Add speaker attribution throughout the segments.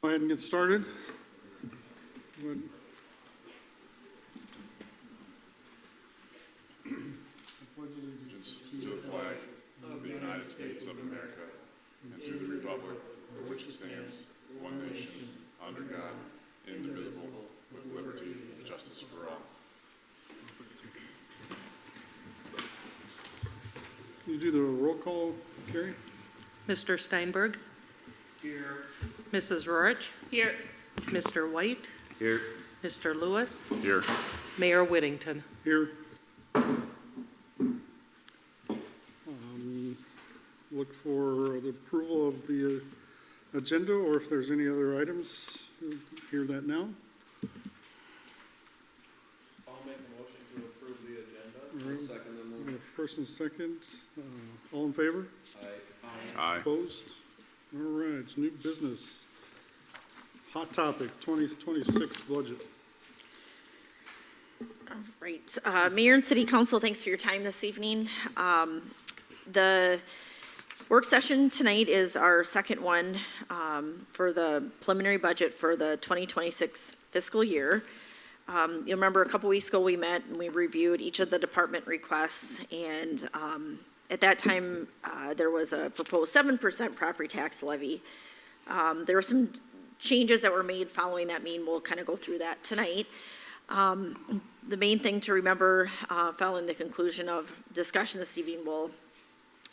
Speaker 1: go ahead and get started.
Speaker 2: Allegiance to the flag of the United States of America and to the republic for which it stands, one nation, under God, indivisible, with liberty and justice for all.
Speaker 1: Can you do the roll call, Carrie?
Speaker 3: Mr. Steinberg?
Speaker 1: Here.
Speaker 3: Mrs. Rorich?
Speaker 4: Here.
Speaker 3: Mr. White?
Speaker 2: Here.
Speaker 3: Mr. Lewis?
Speaker 2: Here.
Speaker 3: Mayor Whittington?
Speaker 1: Here. Look for the approval of the agenda, or if there's any other items, hear that now.
Speaker 5: I'll make a motion to approve the agenda.
Speaker 1: All right.
Speaker 5: Second the
Speaker 1: We
Speaker 5: motion.
Speaker 1: have first and second. All in favor?
Speaker 2: Aye.
Speaker 1: Opposed? All right, it's new business. Hot topic, 2026 budget.
Speaker 4: Right. Mayor and City Council, thanks for your time this evening. The work session tonight is our second one for the preliminary budget for the 2026 fiscal year. You'll remember a couple weeks ago we met and we reviewed each of the department requests, and at that time there was a proposed 7% property tax levy. There were some changes that were made following that meeting. We'll kind of go through that tonight. The main thing to remember following the conclusion of discussion this evening, we'll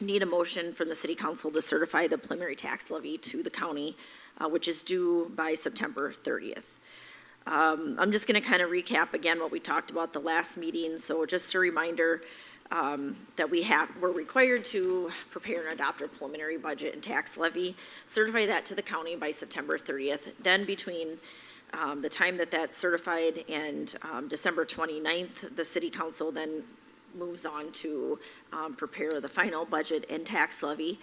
Speaker 4: need a motion from the City Council to certify the preliminary tax levy to the county, which is due by September 30th. I'm just going to kind of recap again what we talked about the last meeting. So just a reminder that we're required to prepare and adopt a preliminary budget and tax levy, certify that to the county by September 30th. Then between the time that that's certified and December 29th, the City Council then moves on to prepare the final budget and tax levy.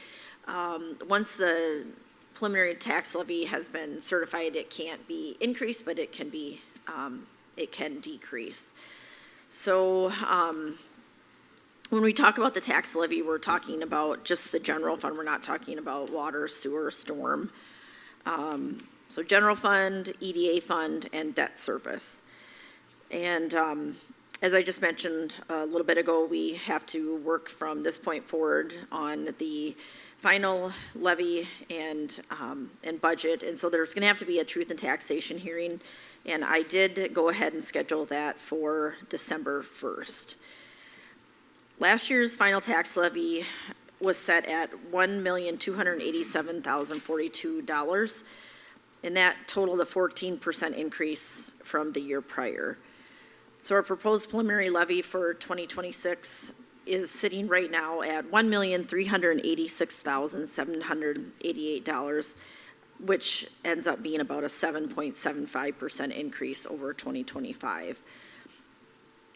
Speaker 4: Once the preliminary tax levy has been certified, it can't be increased, but it can decrease. So when we talk about the tax levy, we're talking about just the general fund. We're not talking about water, sewer, storm. So general fund, EDA fund, and debt service. And as I just mentioned a little bit ago, we have to work from this point forward on the final levy and budget. And so there's going to have to be a truth and taxation hearing. And I did go ahead and schedule that for December 1st. Last year's final tax levy was set at $1,287,042. And that totaled a 14% increase from the year prior. So our proposed preliminary levy for 2026 is sitting right now at $1,386,788, which ends up being about a 7.75% increase over 2025.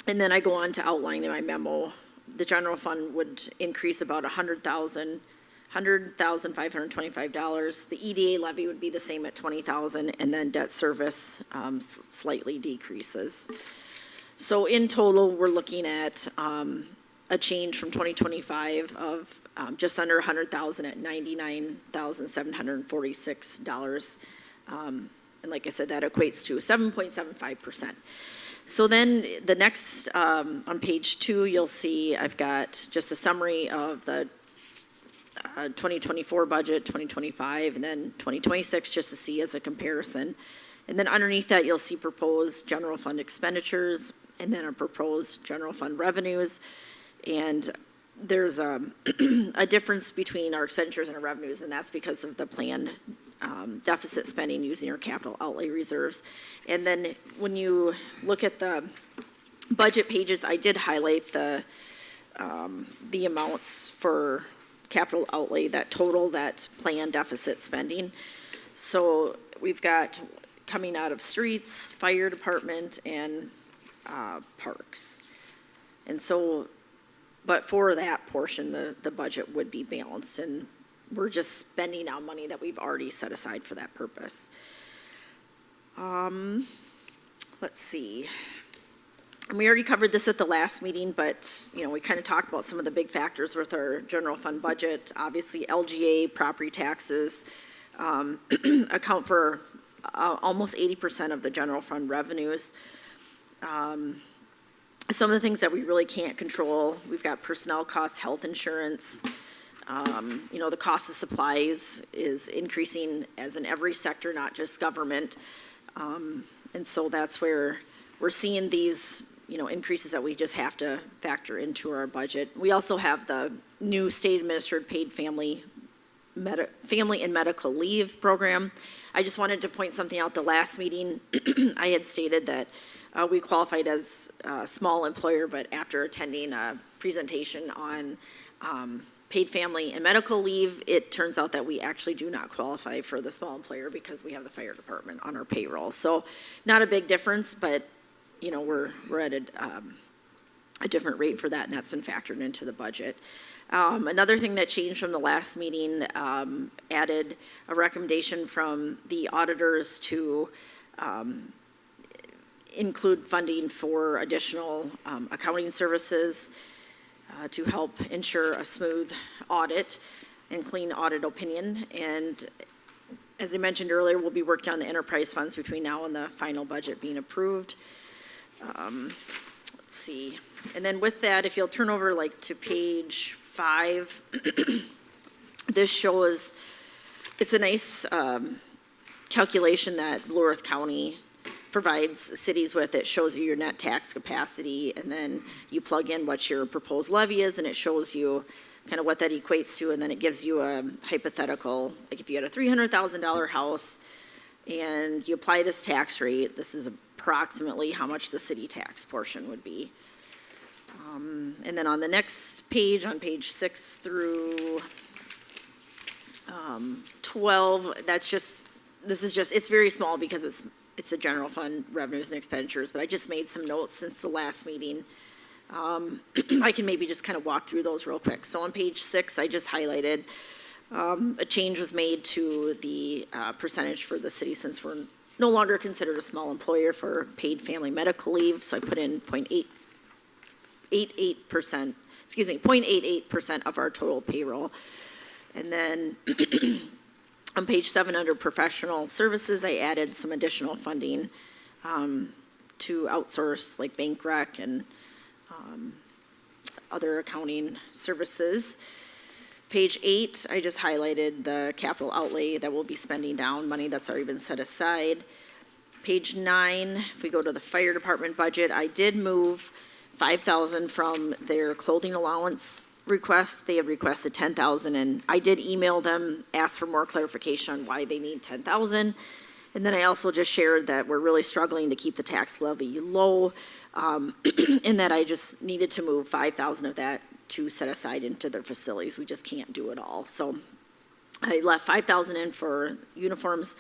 Speaker 4: And then I go on to outline in my memo, the general fund would increase about $100,525. The EDA levy would be the same at $20,000, and then debt service slightly decreases. So in total, we're looking at a change from 2025 of just under $100,000 at $99,746. And like I said, that equates to 7.75%. So then the next, on page 2, you'll see I've got just a summary of the 2024 budget, 2025, and then 2026 just to see as a comparison. And then underneath that, you'll see proposed general fund expenditures and then a proposed general fund revenues. And there's a difference between our expenditures and our revenues, and that's because of the planned deficit spending using our capital outlay reserves. And then when you look at the budget pages, I did highlight the amounts for capital outlay that total that planned deficit spending. So we've got coming out of streets, fire department, and parks. And so, but for that portion, the budget would be balanced, and we're just spending out money that we've already set aside for that purpose. Let's see. And we already covered this at the last meeting, but we kind of talked about some of the big factors with our general fund budget. Obviously, LGA, property taxes account for almost 80% of the general fund revenues. Some of the things that we really can't control, we've got personnel costs, health insurance. The cost of supplies is increasing as in every sector, not just government. And so that's where we're seeing these, increases that we just have to factor into our budget. We also have the new state administered paid family and medical leave program. I just wanted to point something out. The last meeting, I had stated that we qualified as a small employer, but after attending a presentation on paid family and medical leave, it turns out that we actually do not qualify for the small employer because we have the fire department on our payroll. So not a big difference, but we're at a different rate for that, and that's been factored into the budget. Another thing that changed from the last meeting, added a recommendation from the auditors to include funding for additional accounting services to help ensure a smooth audit and clean audit opinion. And as I mentioned earlier, we'll be working on the enterprise funds between now and the final budget being approved. Let's see. And then with that, if you'll turn over to page 5, this shows, it's a nice calculation that Blue Earth County provides cities with. It shows you your net tax capacity, and then you plug in what your proposed levy is, and it shows you kind of what that equates to, and then it gives you a hypothetical, like if you had a $300,000 house and you apply this tax rate, this is approximately how much the city tax portion would be. And then on the next page, on page 6 through 12, it's very small because it's a general fund revenues and expenditures, but I just made some notes since the last meeting. I can maybe just kind of walk through those real quick. So on page 6, I just highlighted a change was made to the percentage for the city since we're no longer considered a small employer for paid family medical leave. So I put in 0.88% of our total payroll. And then on page 7 under professional services, I added some additional funding to outsource like bank rec and other accounting services. Page 8, I just highlighted the capital outlay that we'll be spending down, money that's already been set aside. Page 9, if we go to the fire department budget, I did move $5,000 from their clothing allowance request. They had requested $10,000, and I did email them, ask for more clarification on why they need $10,000. And then I also just shared that we're really struggling to keep the tax levy low, and that I just needed to move $5,000 of that to set aside into their facilities. We just can't do it all. So I left $5,000 in for uniforms,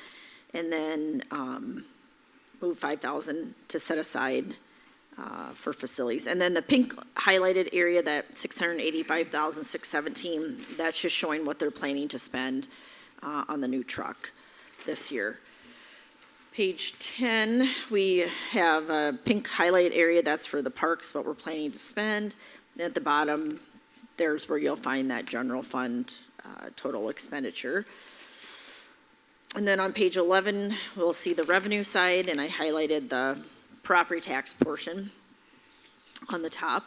Speaker 4: and then moved $5,000 to set aside for facilities. And then the pink highlighted area, that $685,617, that's just showing what they're planning to spend on the new truck this year. Page 10, we have a pink highlight area, that's for the parks, what we're planning to spend. At the bottom, there's where you'll find that general fund total expenditure. And then on page 11, we'll see the revenue side, and I highlighted the property tax portion on the top.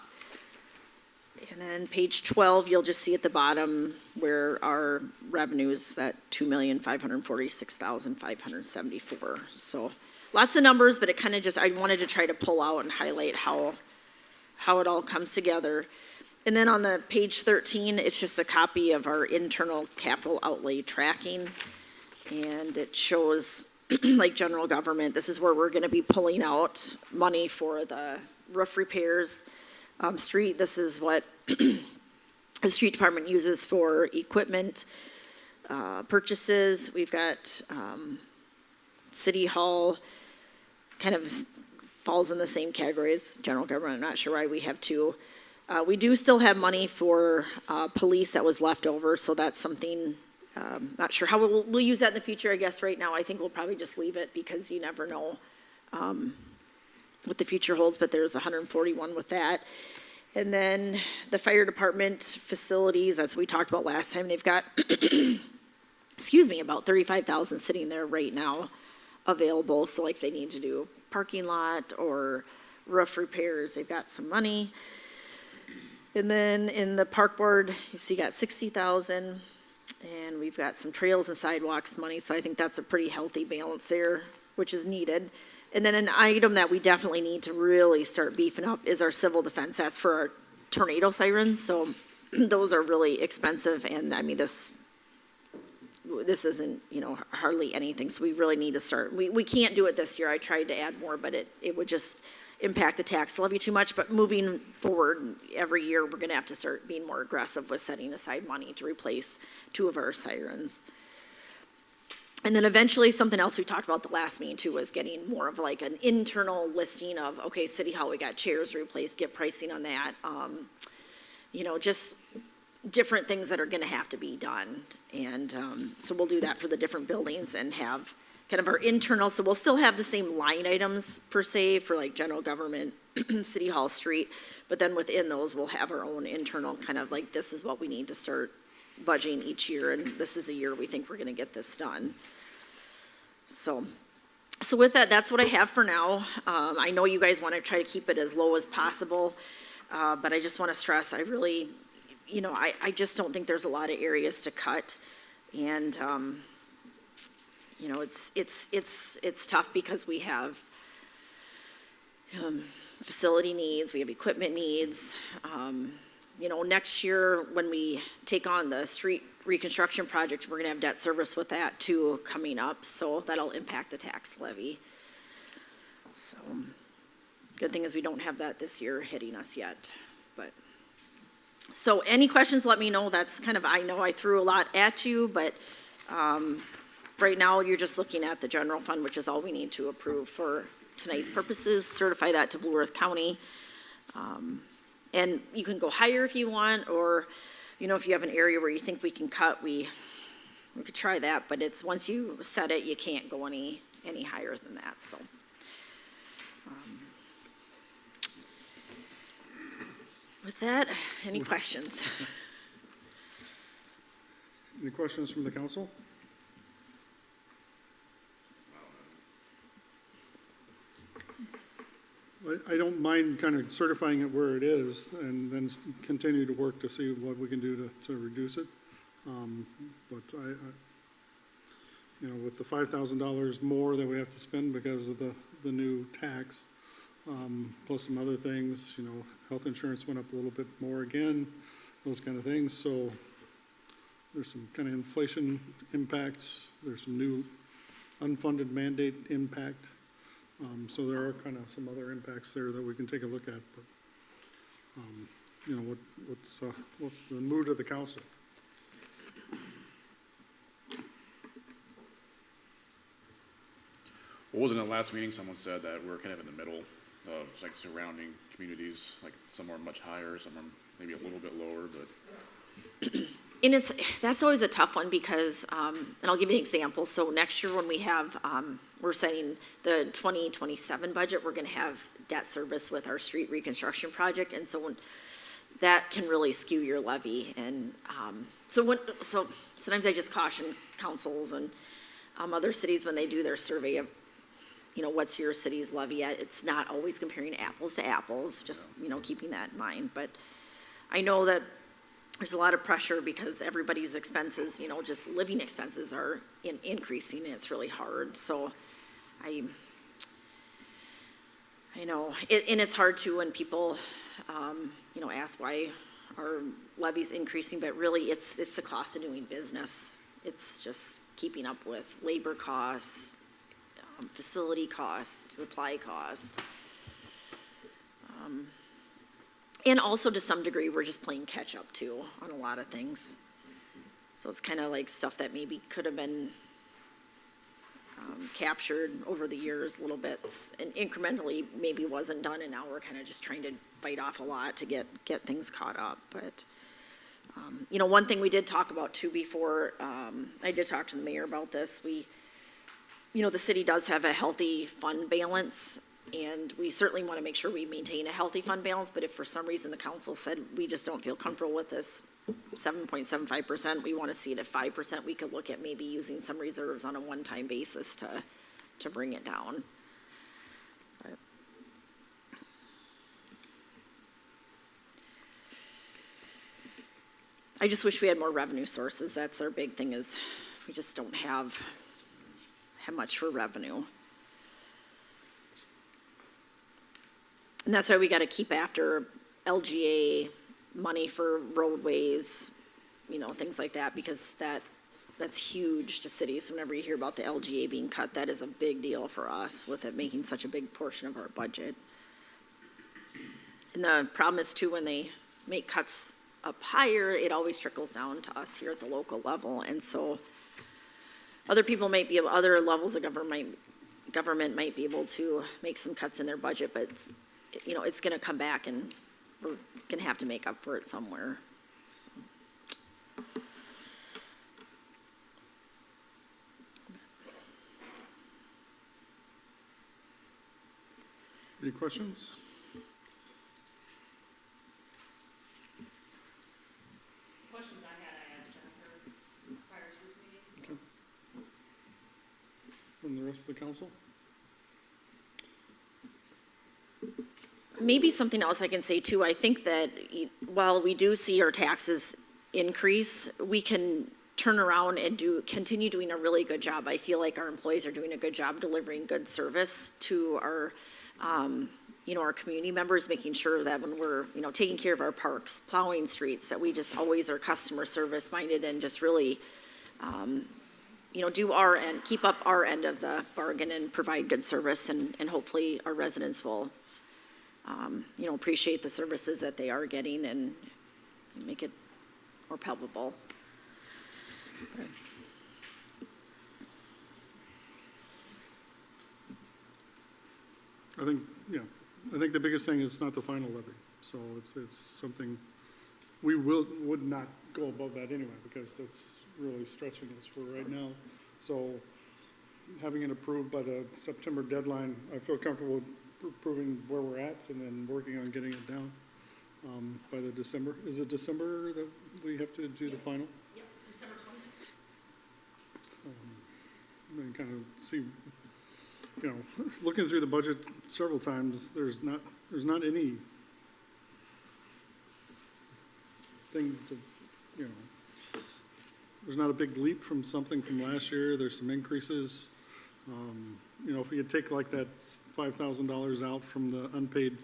Speaker 4: And then page 12, you'll just see at the bottom where our revenue is at $2,546,574. So lots of numbers, but it kind of just, I wanted to try to pull out and highlight how it all comes together. And then on the page 13, it's just a copy of our internal capital outlay tracking. And it shows, like general government, this is where we're going to be pulling out money for the roof repairs. This is what the street department uses for equipment purchases. We've got City Hall, kind of falls in the same category as general government. I'm not sure why we have two. We do still have money for police that was left over, so that's something, not sure how we'll use that in the future. I guess right now I think we'll probably just leave it because you never know what the future holds, but there's 141 with that. And then the fire department facilities, as we talked about last time, they've got, excuse me, about $35,000 sitting there right now available, so like they need to do parking lot or roof repairs, they've got some money. And then in the park board, you see got 60,000, and we've got some trails and sidewalks money, so I think that's a pretty healthy balance there, which is needed. And then an item that we definitely need to really start beefing up is our civil defense. That's for our tornado sirens, so those are really expensive, and I mean, this isn't, you know, hardly anything, so we really need to start. We can't do it this year. I tried to add more, but it would just impact the tax levy too much. But moving forward, every year, we're gonna have to start being more aggressive with setting aside money to replace 2 of our sirens. And then eventually, something else we talked about the last meeting too was getting more of like an internal listing of, okay, City Hall, we got chairs replaced, get pricing on that. You know, just different things that are gonna have to be done. And so we'll do that for the different buildings and have kind of our internal, so we'll still have the same line items per se for like general government, City Hall, street, but then within those, we'll have our own internal kind of like, this is what we need to start budgeting each year, and this is a year we think we're gonna get this done. So with that, that's what I have for now. I know you guys wanna try to keep it as low as possible, but I just wanna stress, I really, you know, I just don't think there's a lot of areas to cut, and, you know, it's tough because we have facility needs, we have equipment needs. You know, next year when we take on the street reconstruction project, we're gonna have debt service with that too coming up, so that'll impact the tax levy. So, good thing is we don't have that this year hitting us yet, but. So any questions, let me know. That's kind of, I know I threw a lot at you, but right now you're just looking at the general fund, which is all we need to approve for tonight's purposes, certify that to Blue Earth County. And you can go higher if you want, or, you know, if you have an area where you think we can cut, we could try that, but it's, once you set it, you can't go any higher than that, so. With that, any questions?
Speaker 1: Any questions from the council? I don't mind kind of certifying it where it is and then continue to work to see what we can do to reduce it. But I, you know, with the $5,000 more that we have to spend because of the new tax, plus some other things, you know, health insurance went up a little bit more again, those kind of things. So there's some kind of inflation impacts. There's some new unfunded mandate impact. So there are kind of some other impacts there that we can take a look at. But you know, what's the mood of the council?
Speaker 2: What was in the last meeting, someone said that we're kind of in the middle of like surrounding communities, like some are much higher, some are maybe a little bit lower, but.
Speaker 4: And that's always a tough one because, and I'll give you an example. So next year when we have, we're setting the 2027 budget, we're gonna have debt service with our street reconstruction project. And so that can really skew your levy. And so sometimes I just caution councils and other cities when they do their survey of, you know, what's your city's levy at? It's not always comparing apples to apples, just, you know, keeping that in mind. But I know that there's a lot of pressure because everybody's expenses, you know, just living expenses are increasing, and it's really hard. So I know, and it's hard too when people, you know, ask why our levy's increasing, but really it's the cost of doing business. It's just keeping up with labor costs, facility cost, supply cost. And also to some degree, we're just playing catch up too on a lot of things. So it's kind of like stuff that maybe could have been captured over the years a little bit and incrementally maybe wasn't done, and now we're kind of just trying to bite off a lot to get things caught up. But you know, one thing we did talk about too before, I did talk to the mayor about this. You know, the city does have a healthy fund balance, and we certainly want to make sure we maintain a healthy fund balance, but if for some reason the council said we just don't feel comfortable with this 7.75%, we want to see it at 5%, we could look at maybe using some reserves on a one-time basis to to bring it down. But I just wish we had more revenue sources. That's our big thing, is we just don't have much for revenue. And that's why we gotta keep after LGA money for roadways, you know, things like that, because that's huge to cities. Whenever you hear about the LGA being cut, that is a big deal for us, with it making such a big portion of our budget. And the problem is too, when they make cuts up higher, it always trickles down to us here at the local level. And so other people might be, other levels of government might be able to make some cuts in their budget, but it's, you know, it's gonna come back and we're gonna have to make up for it somewhere, so.
Speaker 1: Any questions?
Speaker 6: Questions I had, I asked Jennifer prior to this meeting, so.
Speaker 1: From the rest of the council?
Speaker 4: Maybe something else I can say too, I think that while we do see our taxes increase, we can turn around and continue doing a really good job. I feel like our employees are doing a good job delivering good service to our, you know, our community members, making sure that when we're, you know, taking care of our parks, plowing streets, that we just always are customer service minded and just really, you know, do our end, keep up our end of the bargain and provide good service, and hopefully our residents will, you know, appreciate the services that they are getting and make it more palpable.
Speaker 1: I think, yeah, I think the biggest thing is not the final levy. So it's something, we would not go above that anyway, because that's really stretching us for right now. So having it approved by the September deadline, I feel comfortable approving where we're at and then working on getting it down by the December. Is it December that we have to do the final?
Speaker 6: Yeah, December 20th.
Speaker 1: And kind of see, you know, looking through the budget several times, there's not any thing to, you know, there's not a big leap from something from last year. There's some increases. You know, if we could take like that $5,000 out from the unpaid,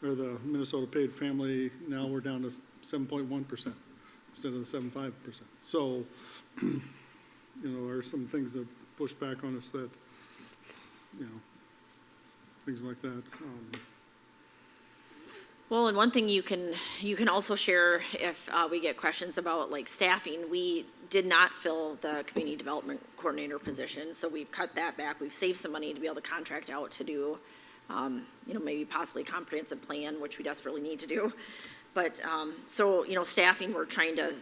Speaker 1: or the Minnesota paid family, now we're down to 7.1% instead of the 7.5%. So, you know, there are some things that push back on us that, you know, things like that.
Speaker 4: Well, and one thing you can also share if we get questions about like staffing, we did not fill the community development coordinator position, so we've cut that back. We've saved some money to be able to contract out to do, you know, maybe possibly comprehensive plan, which we desperately need to do. But, so, you know, staffing, we're trying to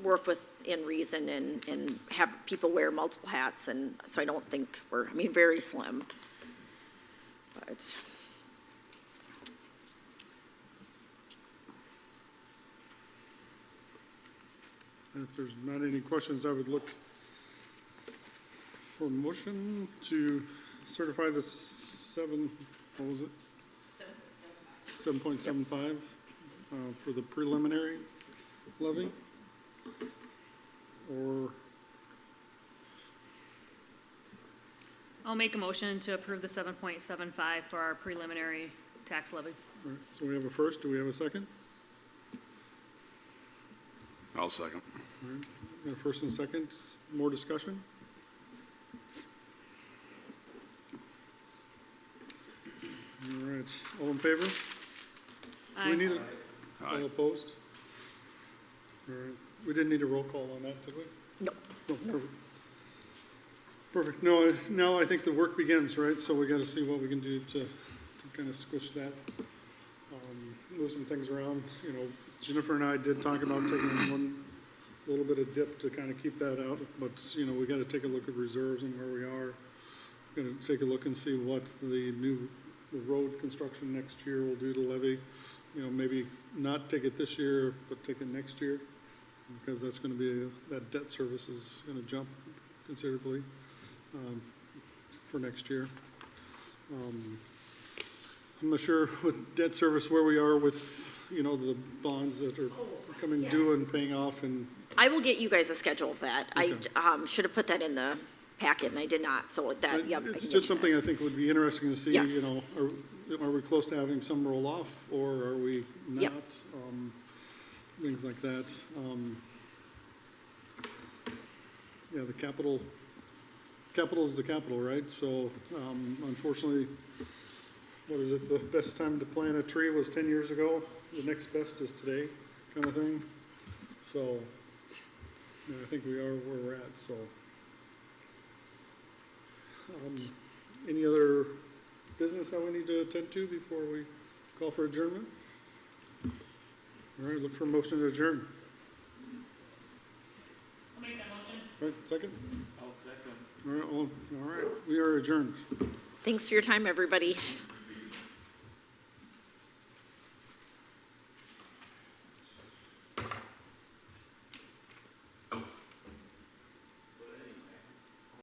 Speaker 4: work within reason and have people wear multiple hats, and so I don't think we're, I mean, very slim. But
Speaker 1: And if there's not any questions, I would look for a motion to certify the what was it? 7.75 for the preliminary levy? Or,
Speaker 6: I'll make a motion to approve the 7.75 for our preliminary tax levy.
Speaker 1: all right, so we have a first, do we have a second?
Speaker 2: I'll second.
Speaker 1: All right, we have a first and second, more discussion? All right, all in favor? Do we need a, all
Speaker 2: Aye.
Speaker 1: opposed? All right, we didn't need a roll call on that, did we?
Speaker 4: no.
Speaker 1: No, perfect. Perfect, no, now I think the work begins, right? So we gotta see what we can do to kind of squish that, move some things around. You know, Jennifer and I did talk about taking one little bit of dip to kind of keep that out, but, you know, we gotta take a look at reserves and where we are. Gonna take a look and see what the road construction next year will do to levy. You know, maybe not take it this year, but take it next year, because that's gonna be, that debt service is gonna jump considerably. for next year. I'm not sure with debt service where we are with, you know, the bonds that are coming due and paying off, and
Speaker 4: I will get you guys a schedule of that. I,
Speaker 1: Okay.
Speaker 4: should have put that in the packet and I did not, so with that, yep. I
Speaker 1: it's
Speaker 4: can
Speaker 1: just
Speaker 4: get you
Speaker 1: something I think would be interesting to see,
Speaker 4: Yes.
Speaker 1: you know, are we close to having some roll off, or are we not?
Speaker 4: Yep.
Speaker 1: Things like that. Yeah, the capital is the capital, right? So, unfortunately, what is it, the best time to plant a tree was 10 years ago, the next best is today, kind of thing. So, yeah, I think we are where we're at, so. Any other business that we need to attend to before we call for adjournment? All right, look for a motion to adjourn.
Speaker 6: I'll make that motion.
Speaker 1: All right, second?
Speaker 5: I'll second.
Speaker 1: All right, we are adjourned.
Speaker 4: Thanks for your time, everybody.